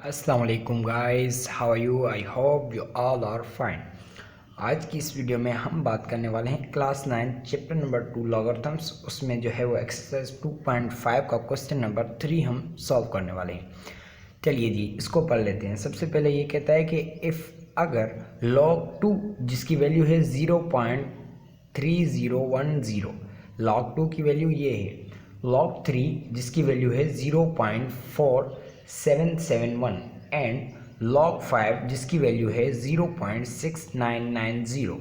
अस्सलाम वालेकुम guys, how are you? I hope you all are fine. आज की इस वीडियो में हम बात करने वाले हैं क्लास 9 चैप्टर नंबर 2 लॉगरिथम्स। उसमें जो है वो एक्सरसाइज 2.5 का क्वेश्चन नंबर 3 हम सॉल्व करने वाले हैं। चलिए जी, इसको पढ़ लेते हैं। सबसे पहले ये कहता है कि इफ़ अगर log 2 जिसकी वैल्यू है 0.3010, log 2 की वैल्यू ये है, log 3 जिसकी वैल्यू है 0.4771 एंड log 5 जिसकी वैल्यू है 0.6990,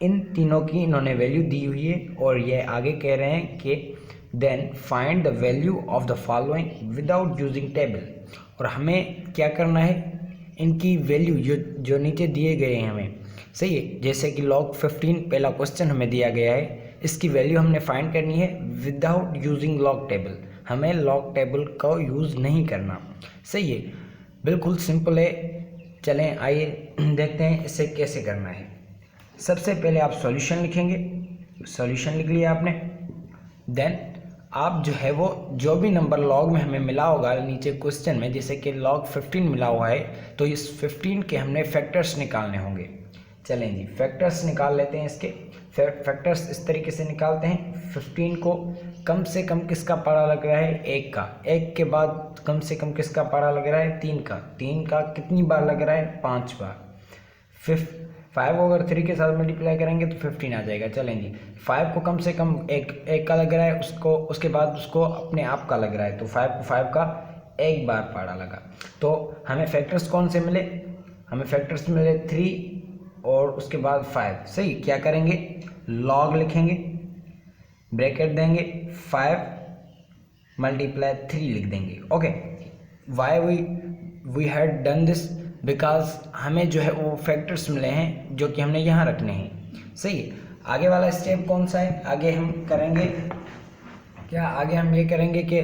इन तीनों की इन्होंने वैल्यू दी हुई है और ये आगे कह रहे हैं कि then find the value of the following without using table. और हमें क्या करना है, इनकी वैल्यू जो नीचे दिए गए हैं हमें, सही है। जैसे कि log 15 पहला क्वेश्चन हमें दिया गया है, इसकी वैल्यू हमने फाइंड करनी है विदाउट यूजिंग लॉग टेबल। हमें लॉग टेबल का यूज़ नहीं करना, सही है। बिल्कुल सिंपल है। चलें आइए देखते हैं इसे कैसे करना है। सबसे पहले आप सॉल्यूशन लिखेंगे। सॉल्यूशन लिख लिया आपने। देन आप जो है वो जो भी नंबर लॉग में हमें मिला होगा नीचे क्वेश्चन में, जैसे कि log 15 मिला हुआ है, तो इस 15 के हमने फैक्टर्स निकालने होंगे। चलें जी, फैक्टर्स निकाल लेते हैं। इसके फैक्टर्स इस तरीके से निकालते हैं। 15 को कम से कम किसका पारा लग रहा है? 1 का। 1 के बाद कम से कम किसका पारा लग रहा है? 3 का। 3 का कितनी बार लग रहा है? 5 बार। 5 को अगर 3 के साथ मल्टीप्लाई करेंगे तो 15 आ जाएगा। चलेंगे, 5 को कम से कम एक का लग रहा है, उसको उसके बाद उसको अपने आप का लग रहा है, तो 5 का एक बार पारा लगा। तो हमें फैक्टर्स कौन से मिले? हमें फैक्टर्स मिले 3 और उसके बाद 5। सही, क्या करेंगे? लॉग लिखेंगे, ब्रैकेट देंगे, 5 मल्टीप्लाई 3 लिख देंगे। Okay, why we had done this because हमें जो है वो फैक्टर्स मिले हैं जो कि हमने यहाँ रखने हैं। सही है। आगे वाला स्टेप कौन सा है? आगे हम करेंगे क्या? आगे हम ये करेंगे कि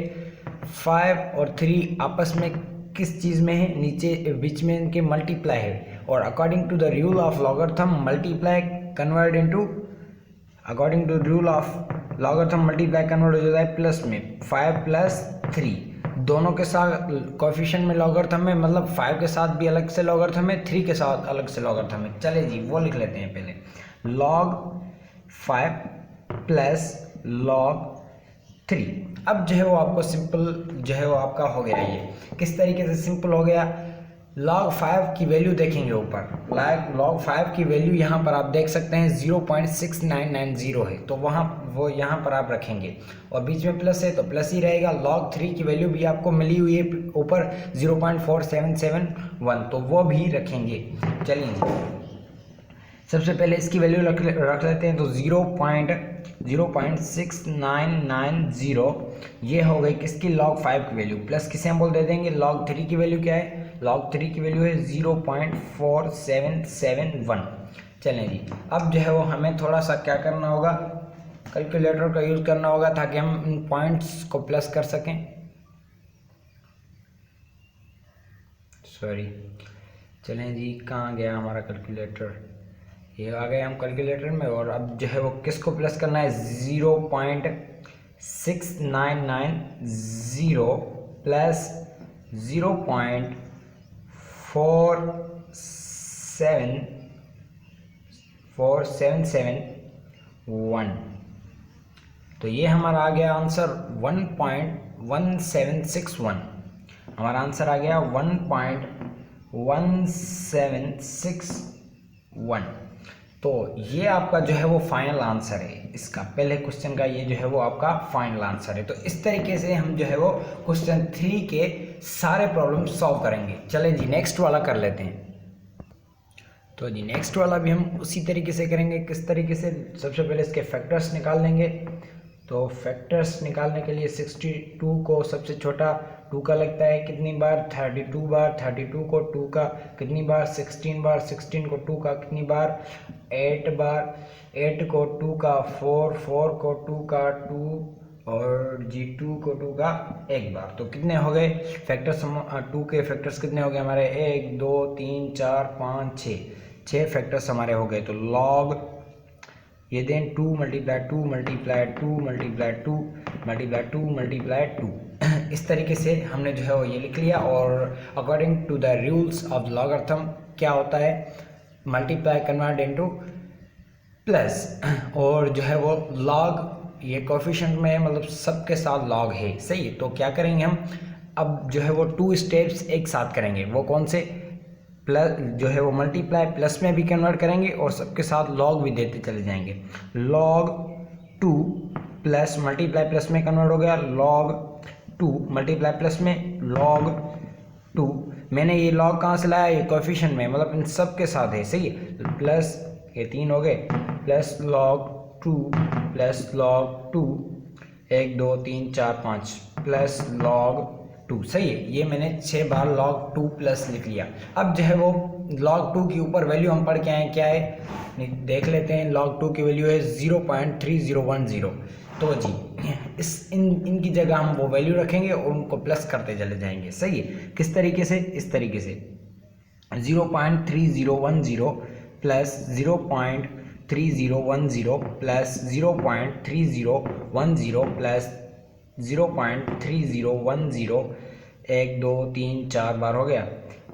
5 और 3 आपस में किस चीज़ में है? नीचे बीच में इनके मल्टीप्लाई है, और according to the rule of logarithm multiply convert into, according to rule of logarithm multiply convert हो जाता है प्लस में। 5 प्लस 3 दोनों के साथ कोएफिशिएंट में लॉगरिथम में, मतलब 5 के साथ भी अलग से लॉगरिथम है, 3 के साथ अलग से लॉगरिथम है। चले जी, वो लिख लेते हैं पहले। log 5 plus log 3। अब जो है वो आपको सिंपल जो है वो आपका हो गया। ये किस तरीके से सिंपल हो गया? log 5 की वैल्यू देखेंगे ऊपर। log 5 की वैल्यू यहाँ पर आप देख सकते हैं 0.6990 है, तो वो यहाँ पर आप रखेंगे, और बीच में प्लस है तो प्लस ही रहेगा। log 3 की वैल्यू भी आपको मिली हुई है ऊपर 0.4771, तो वो भी रखेंगे। चलिए, सबसे पहले इसकी वैल्यू रख लेते हैं। तो 0.6990 ये हो गई किसकी? log 5 की वैल्यू। प्लस किसे हम बोल दे देंगे? log 3 की वैल्यू क्या है? log 3 की वैल्यू है 0.4771। चलें जी, अब जो है वो हमें थोड़ा सा क्या करना होगा? कैलकुलेटर का यूज़ करना होगा ताकि हम इन पॉइंट्स को प्लस कर सकें। सॉरी, चलें जी, कहाँ गया हमारा कैलकुलेटर? ये आ गए हम कैलकुलेटर में, और अब जो है वो किसको प्लस करना है? 0.6990 प्लस 0.4771, तो ये हमारा आ गया आंसर 1.1761। हमारा आंसर आ गया 1.1761। तो ये आपका जो है वो फाइनल आंसर है इसका, पहले क्वेश्चन का ये जो है वो आपका फाइनल आंसर है। तो इस तरीके से हम जो है वो क्वेश्चन 3 के सारे प्रॉब्लम सॉल्व करेंगे। चलें जी, नेक्स्ट वाला कर लेते हैं। तो जी, नेक्स्ट वाला भी हम उसी तरीके से करेंगे। किस तरीके से? सबसे पहले इसके फैक्टर्स निकाल लेंगे। तो फैक्टर्स निकालने के लिए 62 को सबसे छोटा 2 का लगता है कितनी बार? 32 बार। 32 को 2 का कितनी बार? 16 बार। 16 को 2 का कितनी बार? 8 बार। 8 को 2 का 4। 4 को 2 का 2, और जी 2 को 2 का 1 बार। तो कितने हो गए फैक्टर्स? 2 के फैक्टर्स कितने हो गए हमारे? 1 2 3 4 5 6 फैक्टर्स हमारे हो गए। तो log ये दें 2 multiply 2 multiply 2 multiply 2 multiply 2 multiply 2 इस तरीके से हमने जो है वो ये लिख लिया। और according to the rules of logarithm क्या होता है, मल्टीप्लाई कन्वर्ट इनटू प्लस, और जो है वो लॉग ये कोफिशिएंट में मतलब सबके साथ लॉग है, सही है। तो क्या करेंगे हम अब जो है वो 2 स्टेप्स एक साथ करेंगे, वो कौन से, प्लस जो है वो मल्टीप्लाई प्लस में भी कन्वर्ट करेंगे और सबके साथ लॉग भी देते चले जाएंगे। log 2 प्लस मल्टीप्लाई प्लस में कन्वर्ट हो गया log 2 मल्टीप्लाई प्लस में log 2। मैंने ये log कहाँ से लाया, ये कोएफिशिएंट में, मतलब इन सब के साथ है, सही है। प्लस ये 3 हो गए, plus log 2 plus log 2 1 2 3 4 5 plus log 2, सही है। ये मैंने 6 बार log 2 प्लस लिख लिया। अब जो है वो log 2 के ऊपर वैल्यू हम पढ़ के आए, क्या है देख लेते हैं। log 2 की वैल्यू है 0.3010। तो जी इनकी जगह हम वो वैल्यू रखेंगे और उनको प्लस करते चले जाएंगे, सही है। किस तरीके से, इस तरीके से 0.3010 प्लस 0.3010 प्लस 0.3010 प्लस 0.3010 1 2 3 4 बार हो गया,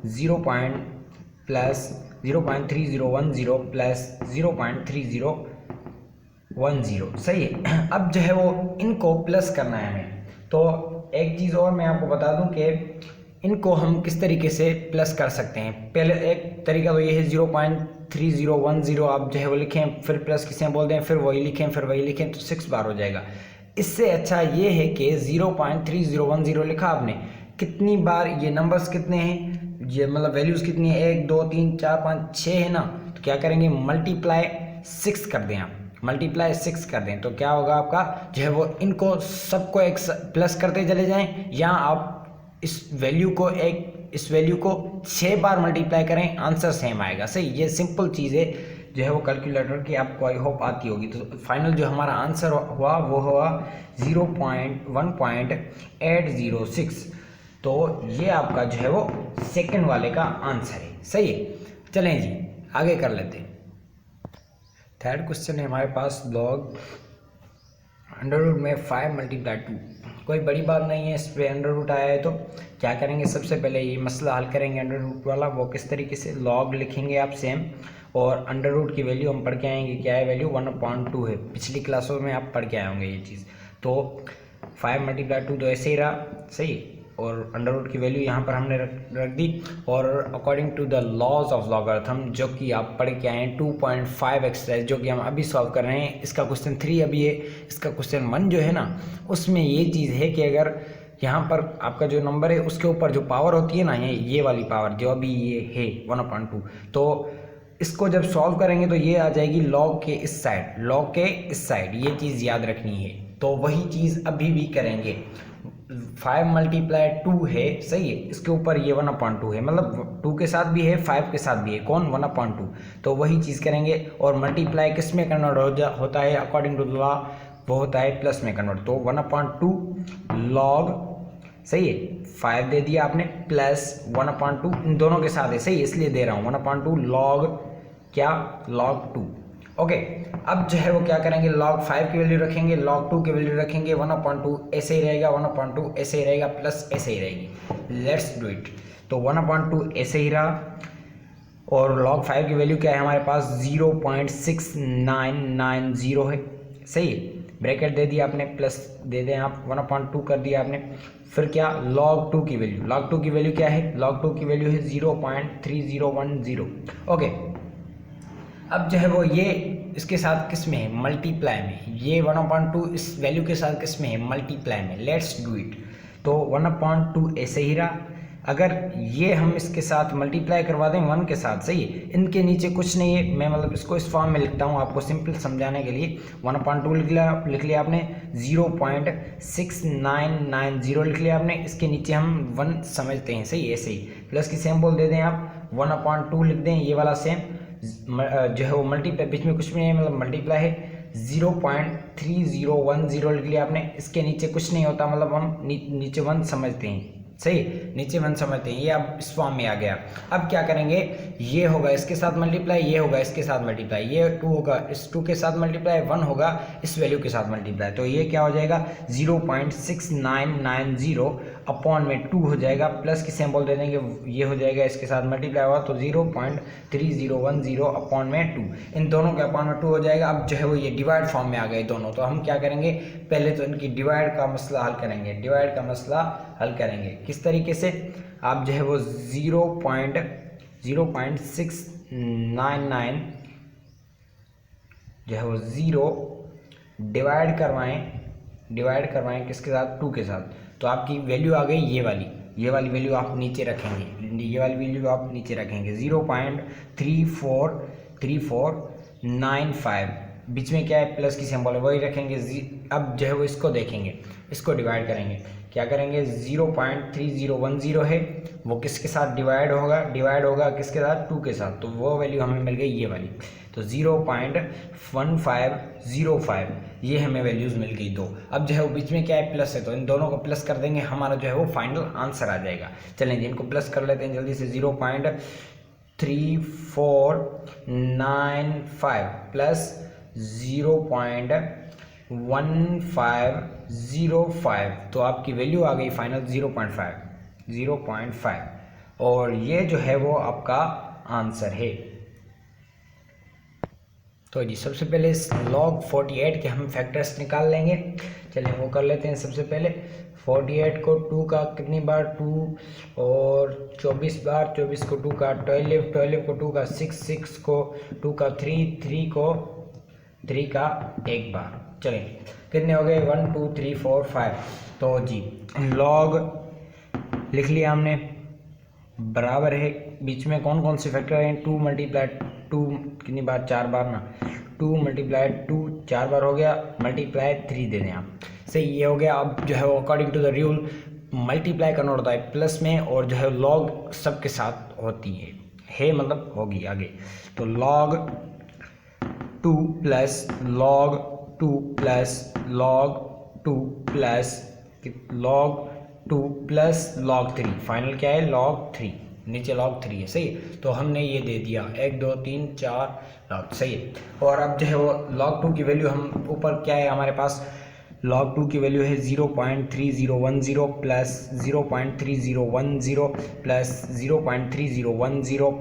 0.3010 प्लस 0.3010, सही है। अब जो है वो इनको प्लस करना है हमें। तो एक चीज़ और मैं आपको बता दूं कि इनको हम किस तरीके से प्लस कर सकते हैं। पहले एक तरीका तो ये है 0.3010 आप जो है वो लिखें, फिर प्लस किसे बोल दें, फिर वही लिखें, फिर वही लिखें, तो 6 बार हो जाएगा। इससे अच्छा ये है कि 0.3010 लिखा आपने, कितनी बार ये नंबर्स कितने हैं, ये मतलब वैल्यूज़ कितनी है, 1 2 3 4 5 6 है ना। तो क्या करेंगे, मल्टीप्लाई 6 कर दें आप, मल्टीप्लाई 6 कर दें। तो क्या होगा आपका जो है वो, इनको सबको एक प्लस करते चले जाएं, या आप इस वैल्यू को 6 बार मल्टीप्लाई करें, आंसर सेम आएगा, सही। ये सिंपल चीज़ है जो है वो कैलकुलेटर की आपको आई होप आती होगी। तो फाइनल जो हमारा आंसर हुआ वो हुआ 0.1.806। तो ये आपका जो है वो सेकंड वाले का आंसर है, सही है। चलें जी आगे कर लेते हैं। थर्ड क्वेश्चन है हमारे पास, लॉग अंडर रूट में 5 × 2। कोई बड़ी बात नहीं है, इस पर अंडर रूट आया है तो क्या करेंगे, सबसे पहले ये मसला हल करेंगे अंडर रूट वाला। वो किस तरीके से, लॉग लिखेंगे आप सेम, और अंडर रूट की वैल्यू हम पढ़ के आएंगे, क्या है वैल्यू 1/2 है। पिछली क्लासों में आप पढ़ के आए होंगे ये चीज़। तो 5 × 2 तो ऐसे ही रहा, सही। और अंडर रूट की वैल्यू यहाँ पर हमने रख दी। और according to the laws of logarithm, जो कि आप पढ़ के आए हैं 2.5 एक्सरसाइज, जो कि हम अभी सॉल्व कर रहे हैं। इसका क्वेश्चन 3 अभी है, इसका क्वेश्चन 1 जो है ना, उसमें ये चीज़ है कि अगर यहाँ पर आपका जो नंबर है उसके ऊपर जो पावर होती है ना, ये वाली पावर जो अभी ये है 1/2, तो इसको जब सॉल्व करेंगे तो ये आ जाएगी लॉग के इस साइड, लॉग के इस साइड, ये चीज़ याद रखनी है। तो वही चीज़ अभी भी करेंगे। 5 × 2 है, सही है, इसके ऊपर ये 1/2 है, मतलब 2 के साथ भी है 5 के साथ भी है, कौन 1/2। तो वही चीज़ करेंगे। और मल्टीप्लाई किस में कन्वर्ट होता है अकॉर्डिंग टू लॉ, वो होता है प्लस में कन्वर्ट। तो 1/2 लॉग, सही है, 5 दे दिया आपने, प्लस 1/2 इन दोनों के साथ है, सही है, इसलिए दे रहा हूँ 1/2 लॉग क्या, log 2। ओके, अब जो है वो क्या करेंगे, log 5 की वैल्यू रखेंगे, log 2 की वैल्यू रखेंगे, 1/2 ऐसे ही रहेगा, 1/2 ऐसे ही रहेगा, प्लस ऐसे ही रहेगी। Let's do it. तो 1/2 ऐसे ही रहा, और log 5 की वैल्यू क्या है हमारे पास, 0.6990 है, सही है। ब्रैकेट दे दिया आपने, प्लस दे दें आप, 1/2 कर दिया आपने। फिर क्या, log 2 की वैल्यू, log 2 की वैल्यू क्या है, log 2 की वैल्यू है 0.3010। ओके, अब जो है वो ये इसके साथ किस में है, मल्टीप्लाई में, ये 1/2 इस वैल्यू के साथ किस में है, मल्टीप्लाई में। Let's do it. तो 1/2 ऐसे ही रहा। अगर ये हम इसके साथ मल्टीप्लाई करवा दें 1 के साथ, सही है, इनके नीचे कुछ नहीं है, मैं मतलब इसको इस फॉर्म में लिखता हूँ आपको सिंपल समझाने के लिए। 1/2 लिख लिया आपने, 0.6990 लिख लिया आपने, इसके नीचे हम 1 समझते हैं, सही, ऐसे ही। प्लस की सेम बोल दे दें आप, 1/2 लिख दें, ये वाला सेम जो है वो मल्टीप्लाई, बीच में कुछ भी नहीं है, मतलब मल्टीप्लाई है। 0.3010 लिख लिया आपने, इसके नीचे कुछ नहीं होता, मतलब हम नीचे 1 समझते हैं, सही, नीचे 1 समझते हैं, ये अब इस फॉर्म में आ गया। अब क्या करेंगे, ये होगा इसके साथ मल्टीप्लाई, ये होगा इसके साथ मल्टीप्लाई, ये 2 होगा इस 2 के साथ मल्टीप्लाई, 1 होगा इस वैल्यू के साथ मल्टीप्लाई, तो ये क्या हो जाएगा 0.6990 अपॉन में 2 हो जाएगा, प्लस की सिंबल दे देंगे, ये हो जाएगा इसके साथ मल्टीप्लाई होगा तो 0.3010 अपॉन में 2, इन दोनों के अपॉन में 2 हो जाएगा। अब जो है वो ये डिवाइड फॉर्म में आ गए दोनों, तो हम क्या करेंगे, पहले तो इनकी डिवाइड का मसला हल करेंगे, डिवाइड का मसला हल करेंगे किस तरीके से, आप जो है वो 0.699 जो है वो 0 डिवाइड करवाएं किसके साथ, 2 के साथ, तो आपकी वैल्यू आ गई ये वाली वैल्यू आप नीचे रखेंगे, ये वाली वैल्यू आप नीचे रखेंगे 0.3495, बीच में क्या है प्लस की सिंबल है वही रखेंगे। अब जो है वो इसको देखेंगे, इसको डिवाइड करेंगे, क्या करेंगे 0.3010 है वो किसके साथ डिवाइड होगा किसके साथ, 2 के साथ, तो वो वैल्यू हमें मिल गई ये वाली, तो 0.1505 ये हमें वैल्यूज़ मिल गई 2। अब जो है वो बीच में क्या है प्लस है, तो इन दोनों को प्लस कर देंगे, हमारा जो है वो फाइनल आंसर आ जाएगा। चलें जी इनको प्लस कर लेते हैं जल्दी से, 0.3495 प्लस 0.1505, तो आपकी वैल्यू आ गई फाइनल 0.5, और ये जो है वो आपका आंसर है। तो जी सबसे पहले इस log 48 के हम फैक्टर्स निकाल लेंगे, चलिए वो कर लेते हैं। सबसे पहले 48 को 2 का कितनी बार 2 और 24 बार, 24 को 2 का 12, 12 को 2 का 6, 6 को 2 का 3, 3 को 3 का 1 बार, चलिए कितने हो गए 1 2 3 4 5। तो जी log लिख लिया हमने, बराबर है, बीच में कौन कौन से फैक्टर हैं, 2 मल्टीप्लाई 2 कितनी बार 4 बार ना, 2 मल्टीप्लाई 2 4 बार हो गया, मल्टीप्लाई 3 दे दें आप, सही ये हो गया। अब जो है वो according to the rule multiply करना होता है प्लस में, और जो है लॉग सबके साथ होती है मतलब होगी आगे, तो log 2 plus log 2 plus log 2 plus log 2 plus log 3, final क्या है log 3, नीचे log 3 है, सही, तो हमने ये दे दिया 1 2 3 4 log, सही है। और अब जो है वो log 2 की वैल्यू हम ऊपर क्या है हमारे पास, log 2 की वैल्यू है 0.3010 प्लस 0.3010 प्लस 0.3010,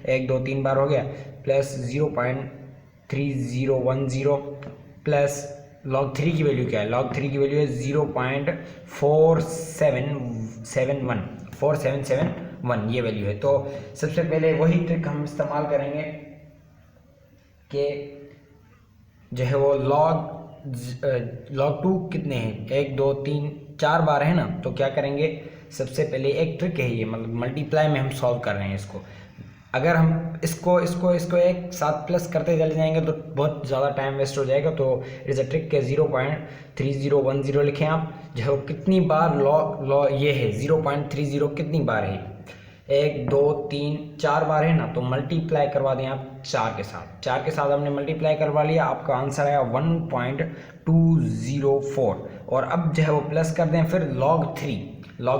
1 2 3 बार हो गया, प्लस 0.3010 प्लस log 3 की वैल्यू क्या है, log 3 की वैल्यू है 0.4771 ये वैल्यू है। तो सबसे पहले वही ट्रिक हम इस्तेमाल करेंगे कि जो है वो log 2 कितने हैं 1 2 3 4 बार है ना, तो क्या करेंगे सबसे पहले एक ट्रिक है ये, मतलब मल्टीप्लाई में हम सॉल्व कर रहे हैं इसको, अगर हम इसको एक साथ प्लस करते चले जाएंगे तो बहुत ज़्यादा टाइम वेस्ट हो जाएगा, तो इट इज़ अ ट्रिक के 0.3010 लिखें आप, जो कितनी बार लॉ ये है 0.30 कितनी बार है 1 2 3 4 बार है ना, तो मल्टीप्लाई करवा दें आप 4 के साथ हमने मल्टीप्लाई करवा लिया, आपका आंसर आया 1.204, और अब जो है वो प्लस कर दें फिर log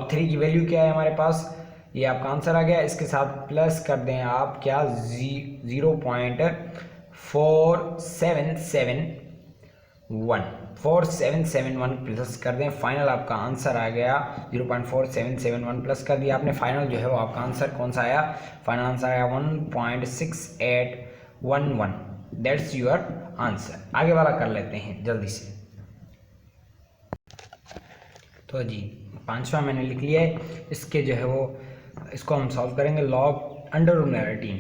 3 की वैल्यू क्या है हमारे पास, ये आपका आंसर आ गया, इसके साथ प्लस कर दें आप क्या 0.4771 प्लस कर दें, फाइनल आपका आंसर आ गया 0.4771 प्लस कर दिया आपने, फाइनल जो है वो आपका आंसर कौन सा आया, फाइनल आंसर आया 1.6811, दैट्स योर आंसर। आगे वाला कर लेते हैं जल्दी से। तो जी 5वां मैंने लिख लिया है, इसके जो है वो इसको हम सॉल्व करेंगे log अंडर रूट में 18,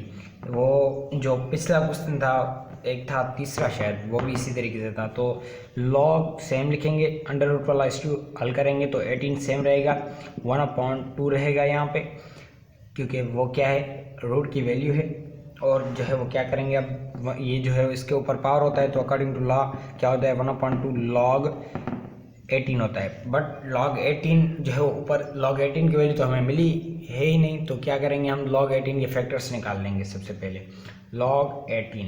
वो जो पिछला क्वेश्चन था एक था तीसरा शायद वो भी इसी तरीके से था, तो log सेम लिखेंगे, अंडर रूट वाला इसको हल करेंगे तो 18 सेम रहेगा, 1/2 रहेगा यहाँ पे, क्योंकि वो क्या है रूट की वैल्यू है, और जो है वो क्या करेंगे अब ये जो है इसके ऊपर पावर होता है, तो अकॉर्डिंग टू लॉ क्या होता है 1/2 log 18 होता है, बट log 18 जो है ऊपर log 18 की वैल्यू तो हमें मिली है ही नहीं, तो क्या करेंगे हम log 18 के फैक्टर्स निकाल लेंगे। सबसे पहले log 18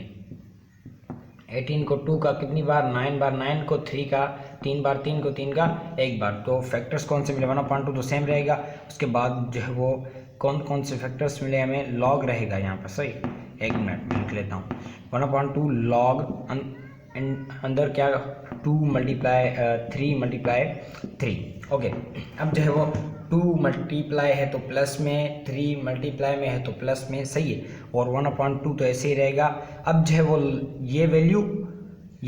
18 को 2 का कितनी बार, 9 बार, 9 को 3 का 3 बार, 3 को 3 का 1 बार। तो फैक्टर्स कौन से मिले, 1/2 तो सेम रहेगा। उसके बाद जो है वो कौन कौन से फैक्टर्स मिले हमें, लॉग रहेगा यहाँ पर, सही। एक मिनट लिख लेता हूँ, 1/2 लॉग अंदर क्या 2 मल्टीप्लाई 3 मल्टीप्लाई 3। ओके, अब जो है वो 2 मल्टीप्लाई है तो प्लस में, 3 मल्टीप्लाई में है तो प्लस में, सही है। और 1/2 तो ऐसे ही रहेगा। अब जो है वो ये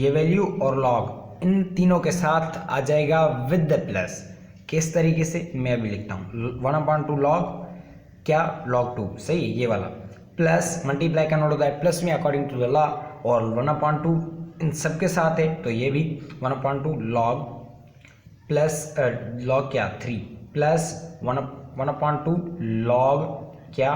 वैल्यू और लॉग इन तीनों के साथ आ जाएगा विद द प्लस। किस तरीके से, मैं अभी लिखता हूँ, 1/2 लॉग क्या, log 2, सही है, ये वाला। प्लस मल्टीप्लाई का नोट होता है प्लस में अकॉर्डिंग टू द लॉ, और 1/2 इन सब के साथ है तो ये भी 1/2 लॉग प्लस लॉग क्या 3 प्लस 1/2 लॉग क्या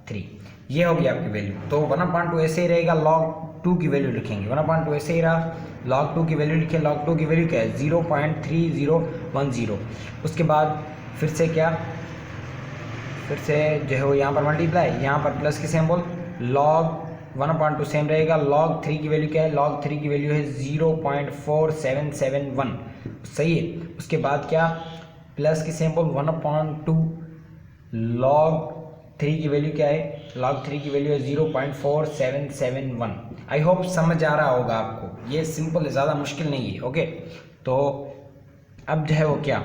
3। ये होगी आपकी वैल्यू। तो 1/2 ऐसे ही रहेगा, log 2 की वैल्यू लिखेंगे, 1/2 ऐसे ही रहा, log 2 की वैल्यू लिखे, log 2 की वैल्यू क्या है 0.3010। उसके बाद फिर से क्या, फिर से जो है वो यहाँ पर मल्टीप्लाई, यहाँ पर प्लस की सिंबल, log 1/2 सेम रहेगा। log 3 की वैल्यू क्या है, log 3 की वैल्यू है 0.4771, सही है। उसके बाद क्या, प्लस की सिंबल 1/2, log 3 की वैल्यू क्या है, log 3 की वैल्यू है 0.4771। आई होप समझ आ रहा होगा आपको, ये सिंपल है, ज़्यादा मुश्किल नहीं है। ओके, तो अब जो है वो क्या,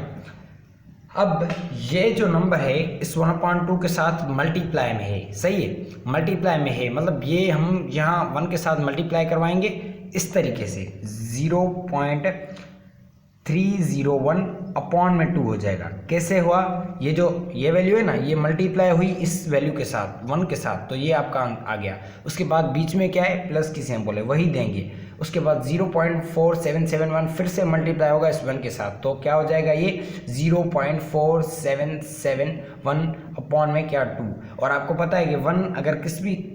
अब ये जो नंबर है इस 1/2 के साथ मल्टीप्लाई में है, सही है, मल्टीप्लाई में है, मतलब ये हम यहाँ 1 के साथ मल्टीप्लाई करवाएंगे इस तरीके से, 0.301 अपॉन में 2 हो जाएगा। कैसे हुआ, ये वैल्यू है ना, ये मल्टीप्लाई हुई इस वैल्यू के साथ 1 के साथ, तो ये आपका आ गया। उसके बाद बीच में क्या है, प्लस की सिंबल है, वही देंगे। उसके बाद 0.4771 फिर से मल्टीप्लाई होगा इस 1 के साथ, तो क्या हो जाएगा ये 0.4771 अपॉन में क्या 2। और आपको पता है कि 1 अगर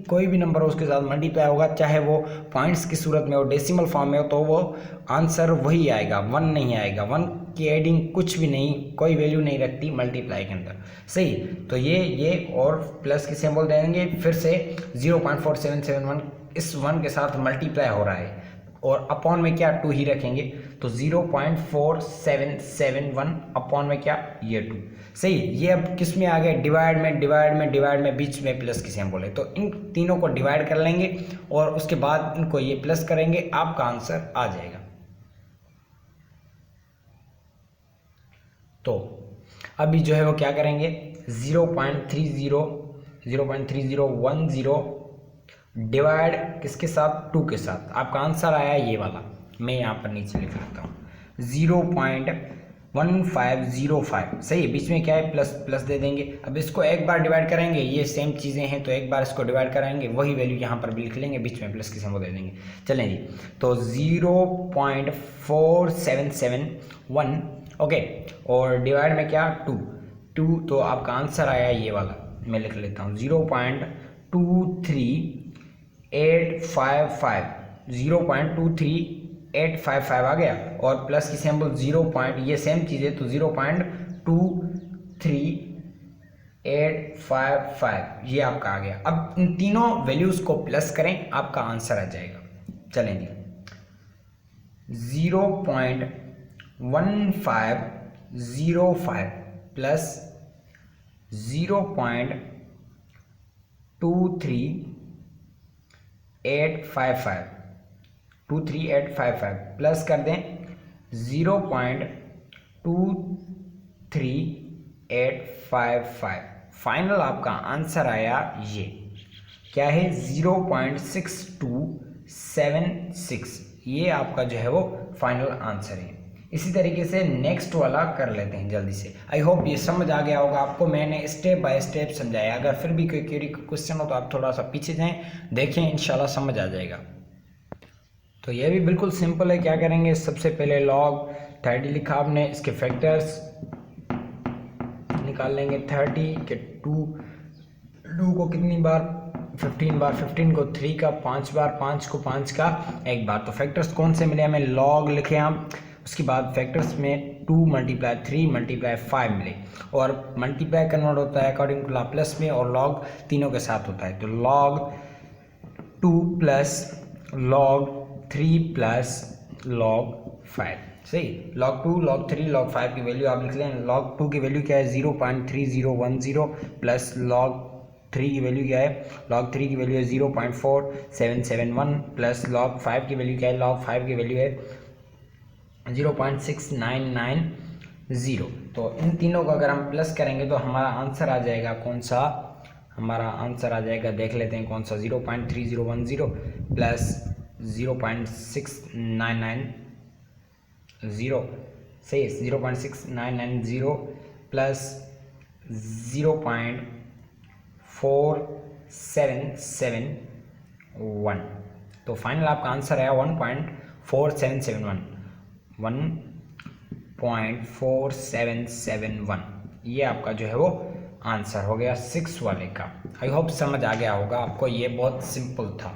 कोई भी नंबर हो उसके साथ मल्टीप्लाई होगा, चाहे वो पॉइंट्स की सूरत में हो, डेसिमल फॉर्म में हो, तो वो आंसर वही आएगा, 1 नहीं आएगा। 1 की एडिंग कुछ भी नहीं, कोई वैल्यू नहीं रखती मल्टीप्लाई के अंदर, सही। तो ये और प्लस की सिंबल देंगे, फिर से 0.4771 इस 1 के साथ मल्टीप्लाई हो रहा है, और अपॉन में क्या 2 ही रखेंगे, तो 0.4771 अपॉन में क्या ये 2, सही। ये अब किस में आ गए, डिवाइड में बीच में प्लस की सिंबल है, तो इन तीनों को डिवाइड कर लेंगे और उसके बाद इनको ये प्लस करेंगे, आपका आंसर आ जाएगा। तो अभी जो है वो क्या करेंगे, 0.3010 डिवाइड किसके साथ, 2 के साथ। आपका आंसर आया ये वाला, मैं यहाँ पर नीचे लिख लेता हूँ 0.1505, सही है। बीच में क्या है, प्लस दे देंगे। अब इसको एक बार डिवाइड करेंगे, ये सेम चीज़ें हैं तो एक बार इसको डिवाइड कराएंगे, वही वैल्यू यहाँ पर भी लिख लेंगे, बीच में प्लस की सिंबल दे देंगे। चलें जी, तो 0.4771, ओके, और डिवाइड में क्या 2, तो आपका आंसर आया ये वाला, मैं लिख लेता हूँ 0.23855 आ गया, और प्लस की सिंबल 0. ये सेम चीज़ है तो 0.23855 ये आपका आ गया। अब इन तीनों वैल्यूज़ को प्लस करें, आपका आंसर आ जाएगा। चलें जी, 0.1505 प्लस 0.23855 प्लस कर दें 0.23855, फाइनल आपका आंसर आया ये क्या है 0.6276, ये आपका जो है वो फाइनल आंसर है। इसी तरीके से नेक्स्ट वाला कर लेते हैं जल्दी से। आई होप ये समझ आ गया होगा आपको, मैंने स्टेप बाय स्टेप समझाया। अगर फिर भी कोई क्वेश्चन हो तो आप थोड़ा सा पीछे जाएं, देखें, इंशाल्लाह समझ आ जाएगा। तो ये भी बिल्कुल सिंपल है। क्या करेंगे, सबसे पहले log 30 लिखा आपने, इसके फैक्टर्स निकाल लेंगे। 30 के 2 को कितनी बार, 15 बार, 15 को 3 का 5 बार, 5 को 5 का 1 बार। तो फैक्टर्स कौन से मिले हमें, log लिखे हम। उसके बाद फैक्टर्स में 2 मल्टीप्लाई 3 मल्टीप्लाई 5 मिले, और मल्टीप्लाई कन्वर्ट होता है अकॉर्डिंग टू लाप्लास में, और log तीनों के साथ होता है। तो log 2 plus log 3 plus log 5, सही। log 2, log 3, log 5 की वैल्यू आप लिख लें। log 2 की वैल्यू क्या है 0.3010 प्लस log 3 की वैल्यू क्या है, log 3 की वैल्यू है 0.4771 प्लस log 5 की वैल्यू क्या है, log 5 की वैल्यू है 0.6990। तो इन तीनों को अगर हम प्लस करेंगे तो हमारा आंसर आ जाएगा कौन सा, हमारा आंसर आ जाएगा, देख लेते हैं कौन सा, 0.3010 प्लस 0.6990, सही, 0.6990 प्लस 0.4771। तो फाइनल आपका आंसर है 1.4771, 1.4771। ये आपका जो है वो आंसर हो गया 6 वाले का। आई होप समझ आ गया होगा आपको, ये बहुत सिंपल था।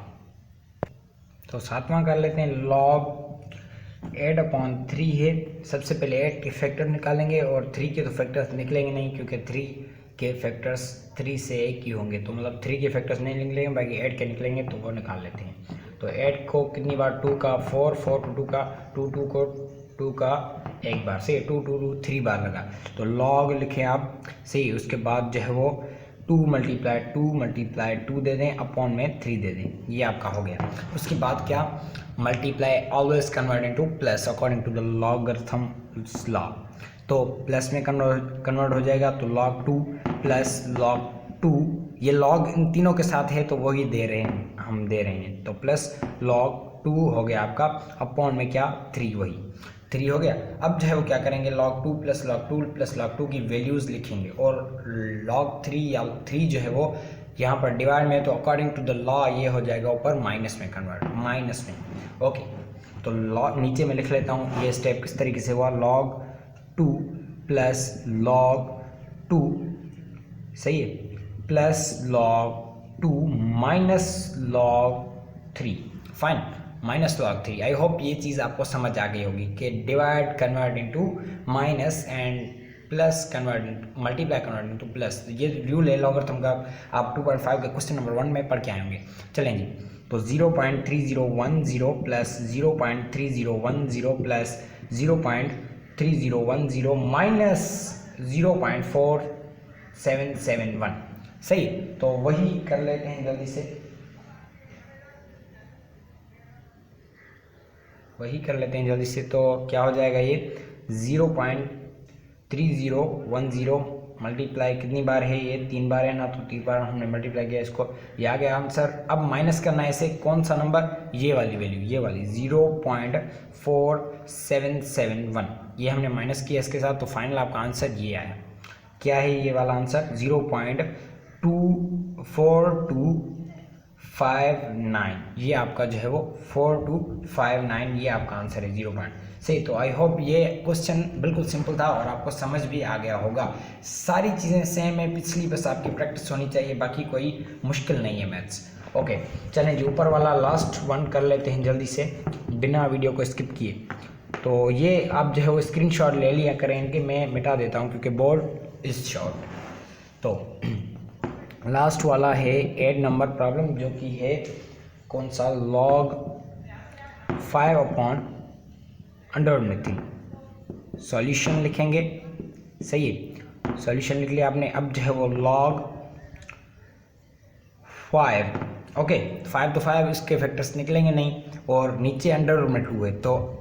तो 7वां कर लेते हैं। log 8/3 है। सबसे पहले 8 के फैक्टर निकालेंगे और 3 के तो फैक्टर्स निकलेंगे नहीं, क्योंकि 3 के फैक्टर्स 3 से एक ही होंगे, तो मतलब 3 के फैक्टर्स नहीं निकलेंगे, बाकी 8 के निकलेंगे, तो वो निकाल लेते हैं। तो 8 को कितनी बार, 2 का 4, 4 को 2 का 2, 2 को 2 का एक बार, सही, 2 2 2 3 बार लगा। तो log लिखें आप, सही। उसके बाद जो है वो 2 मल्टीप्लाई 2 दे दें, अपॉन में 3 दे दें, ये आपका हो गया। उसके बाद क्या, multiply always convert into plus according to the logarithms law. तो प्लस में कन्वर्ट हो जाएगा, तो log 2 प्लस log 2, ये log इन तीनों के साथ है तो वही दे रहे हैं, हम दे रहे हैं, तो प्लस log 2 हो गया आपका, अपॉन में क्या 3, वही 3 हो गया। अब जो है वो क्या करेंगे, log 2 plus log 2 plus log 2 की वैल्यूज़ लिखेंगे, और log 3 या 3 जो है वो यहाँ पर डिवाइड में, तो अकॉर्डिंग टू द लॉ ये हो जाएगा ऊपर माइनस में कन्वर्ट, माइनस में, ओके। तो लॉ नीचे में लिख लेता हूँ, ये स्टेप किस तरीके से हुआ, log 2 प्लस log 2, सही है, plus log 2 minus log 3, fine, minus log 3। I hope ये चीज़ आपको समझ आ गई होगी कि divide convert into minus and plus convert, multiply convert into plus, ये रूल है लॉगरिथम का, आप 2.5 के क्वेश्चन नंबर 1 में पढ़ के आए होंगे। चलें जी, तो 0.3010 प्लस 0.3010 प्लस 0.3010 माइनस 0.4771, सही। तो वही कर लेते हैं जल्दी से, तो क्या हो जाएगा ये 0.3010 मल्टीप्लाई कितनी बार है, ये 3 बार है ना, तो 3 बार हमने मल्टीप्लाई किया इसको, ये आ गया आंसर। अब माइनस करना है इसे, कौन सा नंबर, ये वाली वैल्यू, ये वाली 0.4771, ये हमने माइनस किया इसके साथ, तो फाइनल आपका आंसर ये आया। क्या है ये वाला आंसर, 0.24259, ये आपका जो है वो 4259, ये आपका आंसर है 0. सही। तो आई होप ये क्वेश्चन बिल्कुल सिंपल था और आपको समझ भी आ गया होगा। सारी चीज़ें सेम है पिछली, बस आपकी प्रैक्टिस होनी चाहिए, बाकी कोई मुश्किल नहीं है मैथ्स। ओके, चलें जी, ऊपर वाला लास्ट वन कर लेते हैं जल्दी से, बिना वीडियो को स्किप किए। तो ये आप जो है वो स्क्रीनशॉट ले लिया करेंगे, मैं मिटा देता हूँ क्योंकि बोर्ड इज शॉर्ट। तो लास्ट वाला है 8 नंबर प्रॉब्लम, जो कि है कौन सा, log 5/√3। सॉल्यूशन लिखेंगे, सही है, सॉल्यूशन लिख लिया आपने। अब जो है वो log 5, ओके, 5 तो 5, इसके फैक्टर्स निकलेंगे नहीं, और नीचे √2 है, तो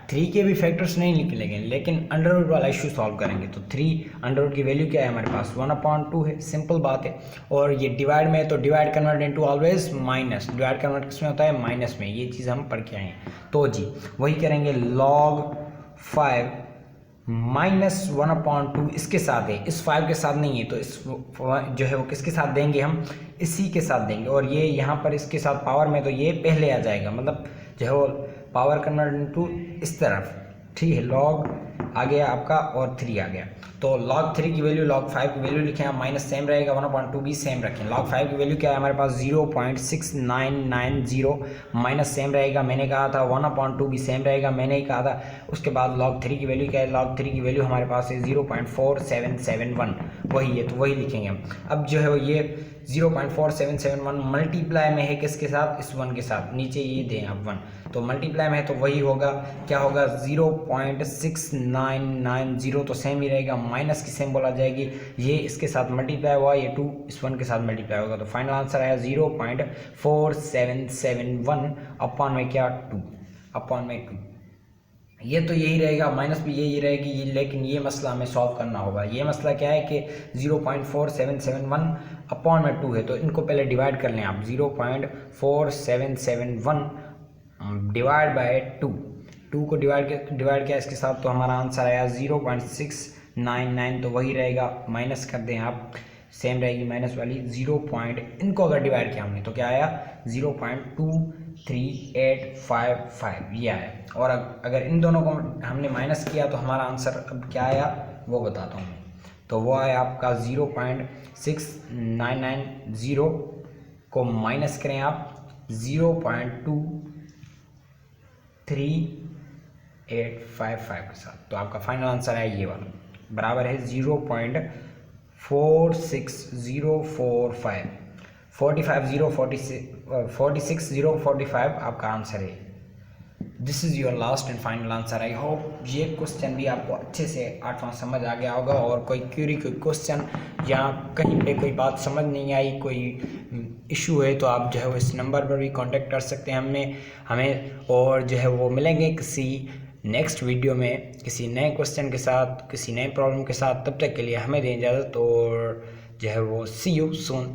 3 के भी फैक्टर्स नहीं निकलेंगे, लेकिन √2 वाला इशू सॉल्व करेंगे। तो 3 की वैल्यू क्या है हमारे पास, 1/2 है, सिंपल बात है। और ये डिवाइड में है, तो divide convert into always minus, divide convert किस में होता है, माइनस में, ये चीज़ हम पढ़ के आए हैं। तो जी वही करेंगे, log 5 माइनस 1/2 इसके साथ है, इस 5 के साथ नहीं है, तो इस जो है वो किसके साथ देंगे, हम इसी के साथ देंगे, और ये यहाँ पर इसके साथ पावर में, तो ये पहले आ जाएगा, मतलब जो है वो पावर कन्वर्ट इनटू इस तरफ, ठीक है, log आ गया आपका और 3 आ गया। तो log 3 की वैल्यू log 5 की वैल्यू लिखें आप, माइनस सेम रहेगा, 1/2 भी सेम रखें। log 5 की वैल्यू क्या है हमारे पास 0.6990 माइनस सेम रहेगा, मैंने कहा था 1/2 भी सेम रहेगा, मैंने ही कहा था। उसके बाद log 3 की वैल्यू क्या है, log 3 की वैल्यू हमारे पास है 0.4771, वही है तो वही लिखेंगे हम। अब जो है वो ये 0.4771 मल्टीप्लाई में है किसके साथ, इस 1 के साथ, नीचे ये दें आप 1, तो मल्टीप्लाई में है तो वही होगा, क्या होगा 0.6990, तो सेम ही रहेगा, माइनस की सिंबल आ जाएगी, ये इसके साथ मल्टीप्लाई हुआ, ये 2 इस 1 के साथ मल्टीप्लाई होगा, तो फाइनल आंसर आया 0.4771 अपॉन में क्या 2, अपॉन में 2। ये तो यही रहेगा, माइनस भी यही रहेगी ये, लेकिन ये मसला हमें सॉल्व करना होगा। ये मसला क्या है कि 0.4771 अपॉन में 2 है, तो इनको पहले डिवाइड कर लें आप, 0.4771 डिवाइड बाय 2 को डिवाइड किया इसके साथ, तो हमारा आंसर आया 0.699, तो वही रहेगा, माइनस कर दें आप, सेम रहेगी माइनस वाली, इनको अगर डिवाइड किया हमने तो क्या आया 0.23855, ये आया। और अगर इन दोनों को हमने माइनस किया तो हमारा आंसर अब क्या आया वो बताता हूँ, तो वो आया आपका 0.6990 को माइनस करें आप 0.23855 के साथ, तो आपका फाइनल आंसर है ये वाला, बराबर है 0.46045, 46045 आपका आंसर है। This is your last and final answer. I hope ये क्वेश्चन भी आपको अच्छे से 8वां समझ आ गया होगा, और कोई क्यूरी, कोई क्वेश्चन या कहीं पे कोई बात समझ नहीं आई, कोई इशू है तो आप जो है वो इस नंबर पर भी कांटेक्ट कर सकते हैं हमें, और जो है वो मिलेंगे किसी नेक्स्ट वीडियो में किसी नए क्वेश्चन के साथ, किसी नए प्रॉब्लम के साथ। तब तक के लिए हमें दें इजाज़त, और जो है वो सी यू सून।